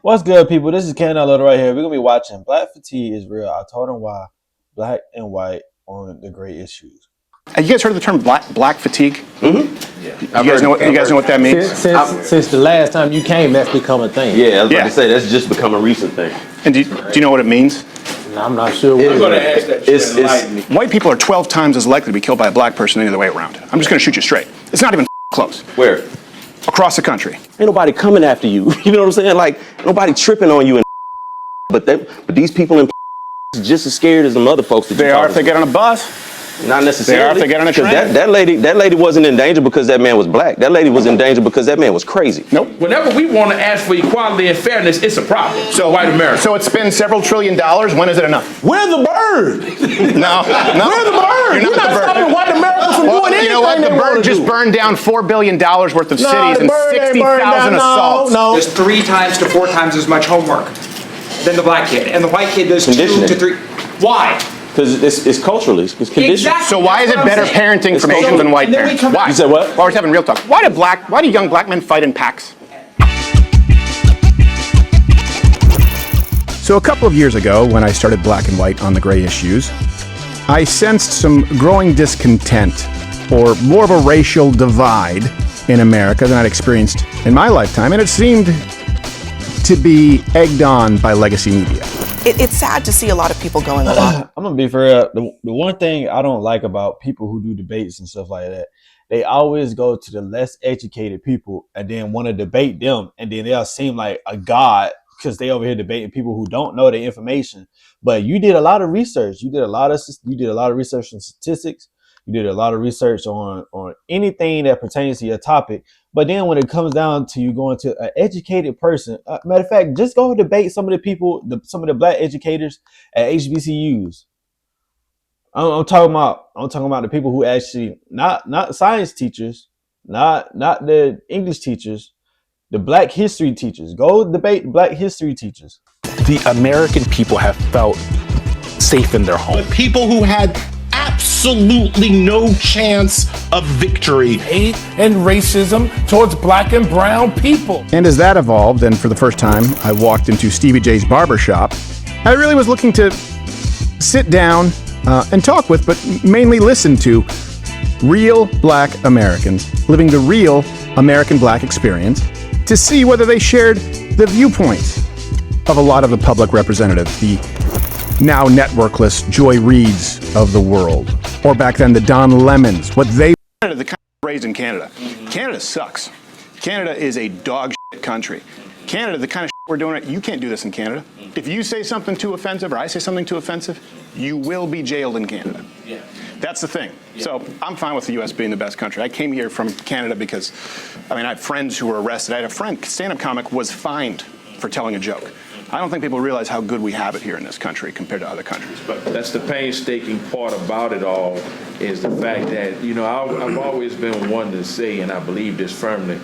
What's good, people? This is KM.Little right here. We're gonna be watching Black Fatigue is Real. I told him why. Black and white on the great issues. Have you guys heard of the term black fatigue? Mm-hmm. Yeah. You guys know what that means? Since the last time you came, that's become a thing. Yeah, I was about to say that's just become a recent thing. And do you know what it means? No, I'm not sure. I'm going to ask that you enlighten me. White people are 12 times as likely to be killed by a black person than the other way around. I'm just going to shoot you straight. It's not even close. Where? Across the country. Ain't nobody coming after you. You know what I'm saying? Like nobody tripping on you, and but these people in just as scared as the other folks. That They are if they get on a bus. Not necessarily. They are if they get on a train. That lady wasn't in danger because that man was black. That lady was in danger because that man was crazy. Nope. Whenever we want to ask for equality and fairness, it's a problem. So white America. So it spends several $1 trillion. When is it enough? We're the bird. No. We're the bird. You're not stopping white America from doing anything. You know what? The bird just burned down $4 billion worth of cities and 60,000 assaults. No. There's 3 times to 4 times as much homework than the black kid, and the white kid does 2 to 3. Why? Because it's culturally, it's conditioned. Exactly. So why is it better parenting from Asian than white parents? Why? You said what? Well, we're having real talk. Why do young black men fight in packs? So a couple of years ago, when I started Black and White on the gray issues, I sensed some growing discontent, or more of a racial divide in America than I'd experienced in my lifetime, and it seemed to be egged on by legacy media. It's sad to see a lot of people going along. I'm gonna be for real. The one thing I don't like about people who do debates and stuff like that, they always go to the less educated people and then want to debate them, and then they'll seem like a god because they over here debating people who don't know the information. But you did a lot of research. You did a lot of research on statistics. You did a lot of research on anything that pertains to your topic. But then when it comes down to you going to an educated person, matter of fact, just go debate some of the people, some of the black educators at HBCUs. I'm talking about the people who actually not science teachers, not the English teachers, the black history teachers. Go debate black history teachers. The American people have felt safe in their home. People who had absolutely no chance of victory. Hate and racism towards black and brown people. And as that evolved, and for the first time I walked into Stevie J's barbershop, I really was looking to sit down and talk with, but mainly listen to real black Americans living the real American black experience to see whether they shared the viewpoints of a lot of the public representatives, the now networkless Joy Reids of the world, or back then the Don Lemons, what they the kind of raised in Canada. Canada sucks. Canada is a dog shit country. Canada, the kind of shit we're doing, you can't do this in Canada. If you say something too offensive or I say something too offensive, you will be jailed in Canada. Yeah. That's the thing. Yeah. So I'm fine with the U.S. being the best country. I came here from Canada because, I have friends who were arrested. I had a friend, stand-up comic, was fined for telling a joke. I don't think people realize how good we have it here in this country compared to other countries. But That's the painstaking part about it all is the fact that, I've always been one to say, and I believe this firmly,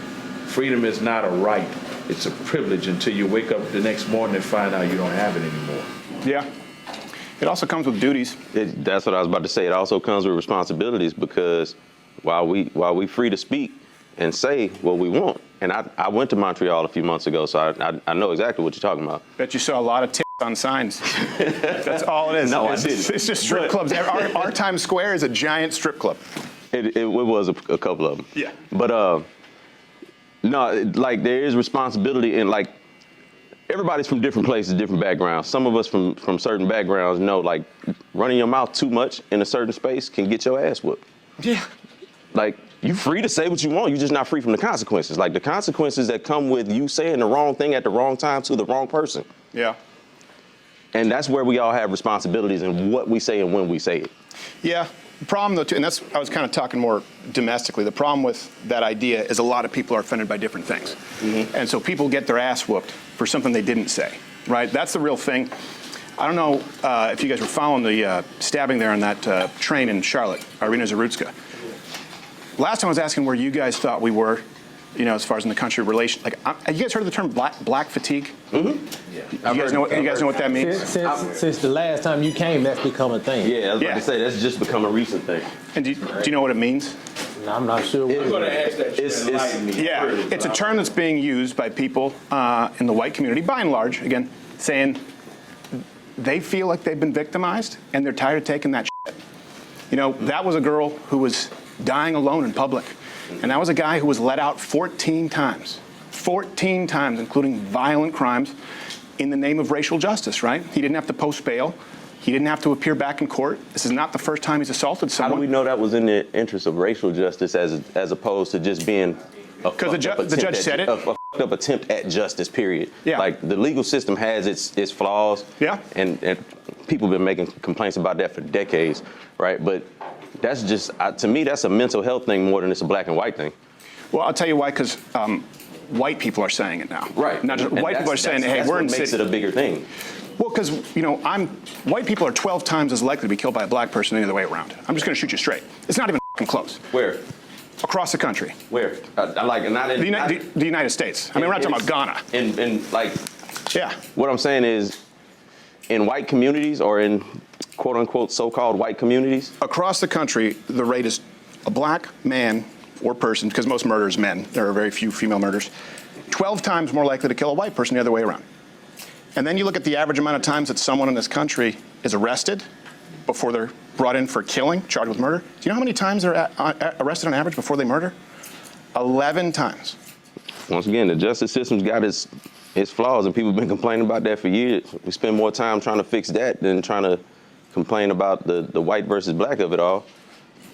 freedom is not a right. It's a privilege until you wake up the next morning and find out you don't have it anymore. yeah, it also comes with duties. That's what I was about to say. It also comes with responsibilities because while we free to speak and say what we want, and I went to Montreal a few months ago, so I know exactly what you're talking about. Bet you saw a lot of tits on signs. That's all it is. No, I didn't. It's just strip clubs. Our Times Square is a giant strip club. It was a couple of them. Yeah. But no, like there is responsibility, and like everybody's from different places, different backgrounds. Some of us from certain backgrounds know like running your mouth too much in a certain space can get your ass whooped. Yeah. Like you free to say what you want, you're just not free from the consequences. Like the consequences that come with you saying the wrong thing at the wrong time to the wrong person. Yeah. And that's where we all have responsibilities in what we say and when we say it. Yeah. The problem, though, too, and that's I was kind of talking more domestically. The problem with that idea is a lot of people are offended by different things, and so people get their ass whooped for something they didn't say. Right? That's the real thing. I don't know if you guys were following the stabbing there on that train in Charlotte, Irina Zarutska. Last time I was asking where you guys thought we were, as far as in the country relation. Like, have you guys heard of the term black fatigue? Yeah. You guys know what that means? Since the last time you came, that's become a thing. Yeah, I was about to say that's just become a recent thing. And do you know what it means? I'm not sure. I'm going to ask that you enlighten me. Yeah, it's a term that's being used by people in the white community, by and large, again, saying they feel like they've been victimized and they're tired of taking that shit. You know, that was a girl who was dying alone in public. And that was a guy who was let out 14 times. 14 times, including violent crimes in the name of racial justice, right? He didn't have to post bail. He didn't have to appear back in court. This is not the first time he's assaulted someone. How do we know that was in the interest of racial justice as opposed to just being because the judge said it. A fucked up attempt at justice, period. Yeah. Like, the legal system has its flaws. Yeah. And people have been making complaints about that for decades, right? But that's just, to me, that's a mental health thing more than it's a black and white thing. Well, I'll tell you why, because white people are saying it now. Right. Not just white people are saying, hey, that's we're what in makes city. it a bigger thing. Well, because, you know, white people are 12 times as likely to be killed by a black person than the other way around. I'm just going to shoot you straight. It's not even close. Where? Across the country. Where? Like, not in the United States. I mean, we're not talking about Ghana. And like, yeah. What I'm saying is, in white communities or in quote unquote so-called white communities, across the country, the rate is a black man or person, because most murder is men. There are very few female murders. 12 times more likely to kill a white person the other way around. And then you look at the average amount of times that someone in this country is arrested before they're brought in for killing, charged with murder. Do you know how many times they're arrested on average before they murder? 11 times. Once again, the justice system's got its flaws, and people have been complaining about that for years. We spend more time trying to fix that than trying to complain about the white versus black of it all.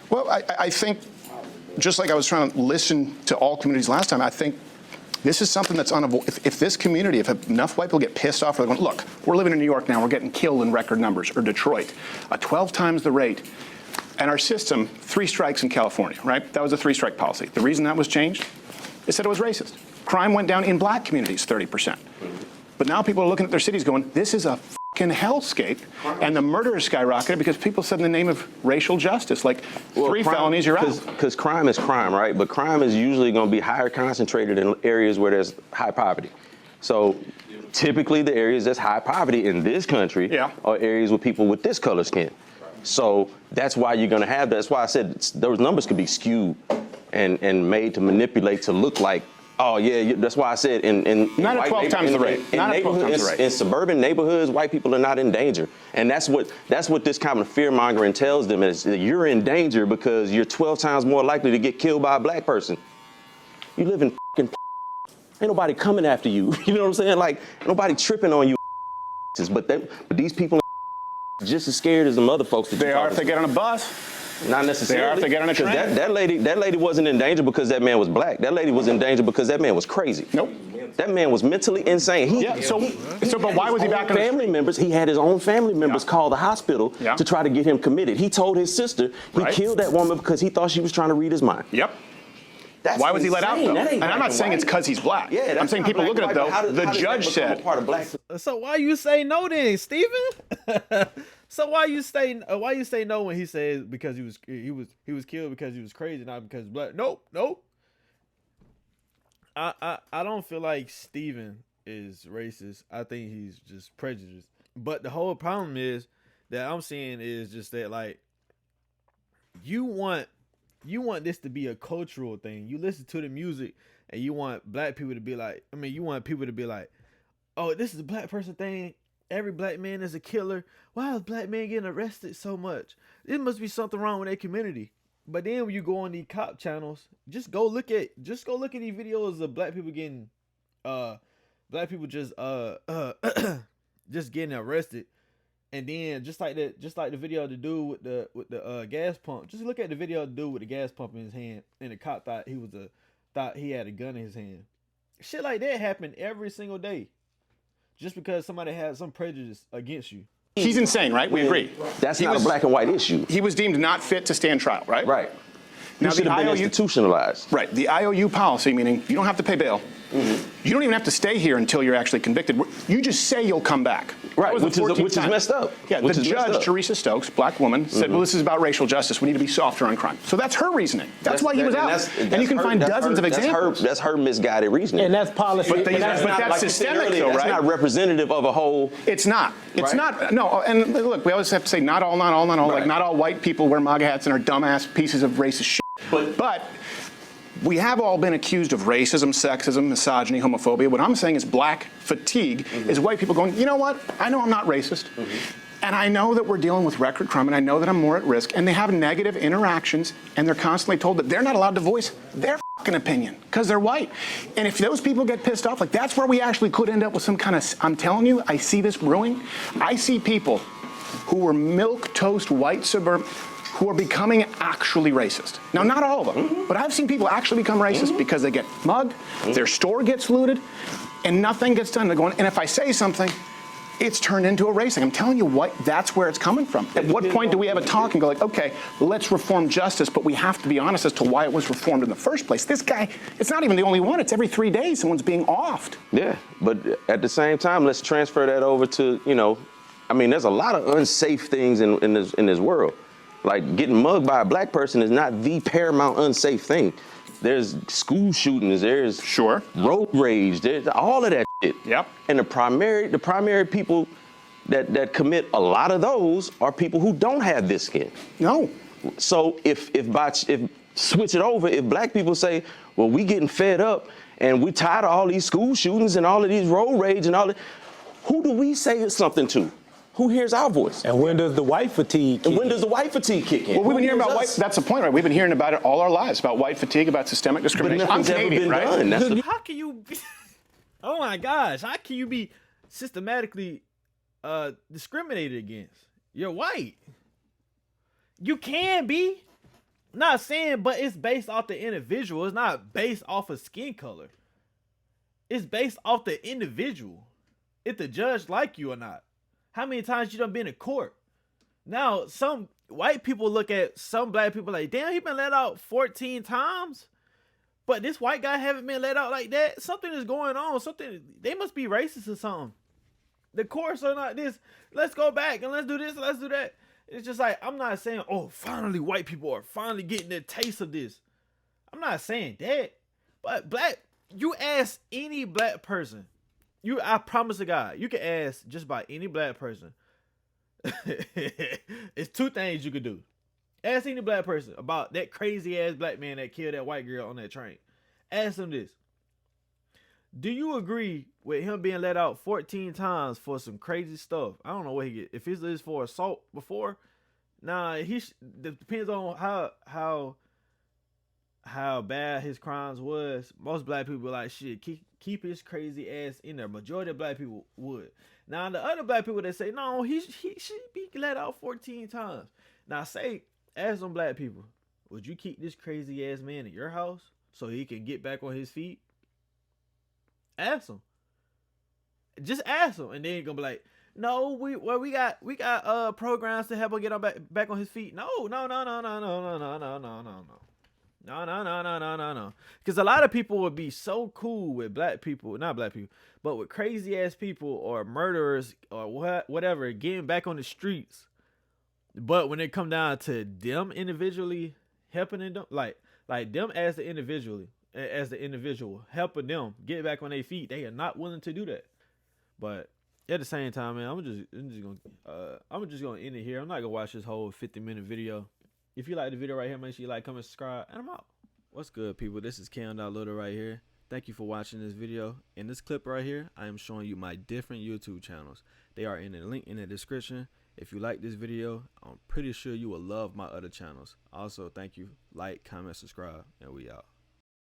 Well, I think, just like I was trying to listen to all communities last time, I think this is something that's unavoidable. If this community, if enough white people get pissed off, they're going, look, we're living in New York now, we're getting killed in record numbers, or Detroit, 12 times the rate. And our system, 3 strikes in California, right? That was a 3-strike policy. The reason that was changed, they said it was racist. Crime went down in black communities 30%. But now people are looking at their cities going, this is a fucking hellscape. And the murder is skyrocketed because people said in the name of racial justice, like, well, 3 felonies, you're out. Because crime is crime, right? But crime is usually going to be higher concentrated in areas where there's high poverty. So typically the areas that's high poverty in this country are areas with people with this color skin. So that's why you're going to have that. That's why I said those numbers could be skewed and made to manipulate to look like, oh yeah, that's why I said in not at 12 times the rate. In suburban neighborhoods, white people are not in danger, and that's what this kind of fear mongering tells them, is that you're in danger because you're 12 times more likely to get killed by a black person. You live in ain't nobody coming after you. You know what I'm saying? Like, nobody tripping on you. But these people are just as scared as the other folks. That they are if they get on a bus. Not necessarily. They are if they get on a train. That lady wasn't in danger because that man was black. That lady was in danger because that man was crazy. Nope. That man was mentally insane. But why was he back on family members? He had his own family members call the hospital to try to get him committed. He told his sister he killed that woman because he thought she was trying to read his mind. Yep. That's why was he let out, though? And I'm not saying it's because he's black. Yeah, I'm saying people look at it, though. The judge said. So why you say no then, Steven? So why you say no when he says because he was killed because he was crazy, not because black? Nope. I don't feel like Steven is racist. I think he's just prejudiced. But the whole problem is that I'm seeing is just that, like, you want this to be a cultural thing. You listen to the music and you want black people to be like, you want people to be like, oh, this is a black person thing. Every black man is a killer. Why is black men getting arrested so much? There must be something wrong with their community. But then when you go on these cop channels, just go look at these videos of black people getting just getting arrested. And then just like the video of the dude with the gas pump. Just look at the video of the dude with the gas pump in his hand, and the cop thought he had a gun in his hand. Shit like that happen every single day. Just because somebody has some prejudice against you. He's insane, right? We agree. That's not a black and white issue. He was deemed not fit to stand trial, right? Right. Now, he should have been institutionalized. Right. The IOU policy, meaning you don't have to pay bail. Mm-hmm. You don't even have to stay here until you're actually convicted. You just say you'll come back. Right, which is messed up. Yeah, the judge, Teresa Stokes, black woman, said, well, this is about racial justice. We need to be softer on crime. So that's her reasoning. That's why he was out. And you can find dozens of examples. That's her misguided reasoning. And that's policy. But that's systemic, though, right? That's not representative of a whole. It's not. It's not. No, and look, we always have to say not all. Right. Like, not all white people wear MAGA hats and are dumbass pieces of racist shit. But we have all been accused of racism, sexism, misogyny, homophobia. What I'm saying is black fatigue is white people going, you know what? I know I'm not racist. And I know that we're dealing with record crime, and I know that I'm more at risk. And they have negative interactions, and they're constantly told that they're not allowed to voice their fucking opinion because they're white. And if those people get pissed off, like that's where we actually could end up with some kind of, I'm telling you, I see this brewing. I see people who were milquetoast white suburban who are becoming actually racist. Now, not all of them, but I've seen people actually become racist because they get mugged, their store gets looted, and nothing gets done. They're going, and if I say something, it's turned into a racing. I'm telling you what, that's where it's coming from. At what point do we have a talk and go like, okay, let's reform justice, but we have to be honest as to why it was reformed in the first place. This guy, it's not even the only one. It's every 3 days someone's being offed. Yeah, but at the same time, let's transfer that over to, you know, I mean, there's a lot of unsafe things in this world. Like getting mugged by a black person is not the paramount unsafe thing. There's school shootings, there's road rage, there's all of that shit. Yep. And the primary people that commit a lot of those are people who don't have this skin. No. So if switch it over, if black people say, well, we getting fed up and we tired of all these school shootings and all of these road rage and all that, who do we say something to? Who hears our voice? And when does the white fatigue kick in? And when does the white fatigue kick in? Well, we've been hearing about white, that's the point, right? We've been hearing about it all our lives, about white fatigue, about systemic discrimination. But nothing's ever been done. How can you be, oh my gosh, how can you be systematically discriminated against? You're white. You can be. Not saying, but it's based off the individual. It's not based off of skin color. It's based off the individual. If the judge like you or not. How many times you done been in court? Now, some white people look at some black people like, damn, he been let out 14 times? But this white guy haven't been let out like that? Something is going on. Something, they must be racist or something. The courts are not this, let's go back and let's do this, let's do that. It's just like, I'm not saying, oh, finally white people are finally getting their taste of this. I'm not saying that. But you ask any black person, I promise to God, you can ask just about any black person. It's two things you could do. Ask any black person about that crazy ass black man that killed that white girl on that train. Ask them this. Do you agree with him being let out 14 times for some crazy stuff? I don't know what he get. If it's for assault before, nah, depends on how bad his crimes was. Most black people like, shit, keep his crazy ass in there. Majority of black people would. Now, the other black people that say, no, he should be let out 14 times. Now, ask them black people, would you keep this crazy ass man in your house so he can get back on his feet? Ask him. Just ask him. And then you're going to be like, no, we got programs to help him get back on his feet. No. No. Because a lot of people would be so cool with black people, not black people, but with crazy ass people or murderers or whatever, getting back on the streets. But when it come down to them individually helping them, like them as the individual helping them get back on their feet, they are not willing to do that. But at the same time, man, I'm just gonna end it here. I'm not gonna watch this whole 50-minute video. If you like the video right here, make sure you like, comment, subscribe, and I'm out. What's good, people? This is KM.Little right here. Thank you for watching this video. In this clip right here, I am showing you my different YouTube channels. They are in the link in the description. If you like this video, I'm pretty sure you will love my other channels. Also, thank you. Like, comment, subscribe, and we out.